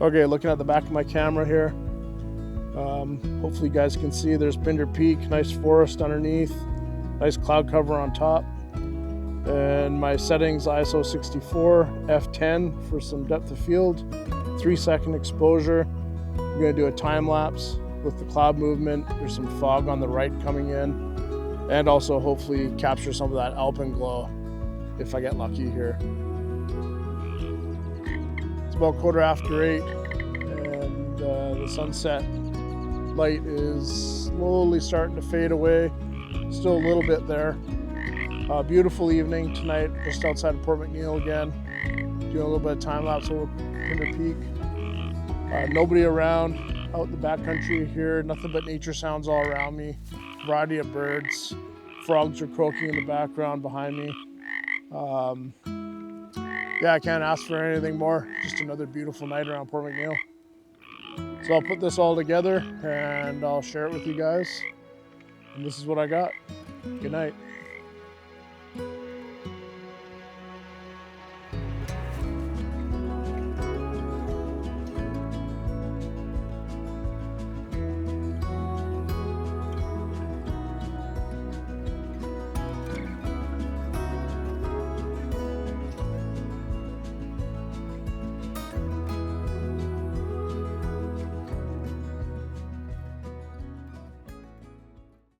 Okay, looking at the back of my camera here. Hopefully you guys can see there's Pinder Peak, nice forest underneath, nice cloud cover on top. And my settings, ISO 64, f10 for some depth of field, 3-second exposure. I'm gonna do a time lapse with the cloud movement. There's some fog on the right coming in, and also hopefully capture some of that alpenglow if I get lucky here. It's about 8:15, and the sunset light is slowly starting to fade away. Still a little bit there. Beautiful evening tonight, just outside of Port McNeill again. Doing a little bit of time lapse over Pinder Peak. Nobody around out in the backcountry here. Nothing but nature sounds all around me. Variety of birds. Frogs are croaking in the background behind me. Yeah, I can't ask for anything more. Just another beautiful night around Port McNeill. So I'll put this all together and I'll share it with you guys. And this is what I got. Good night.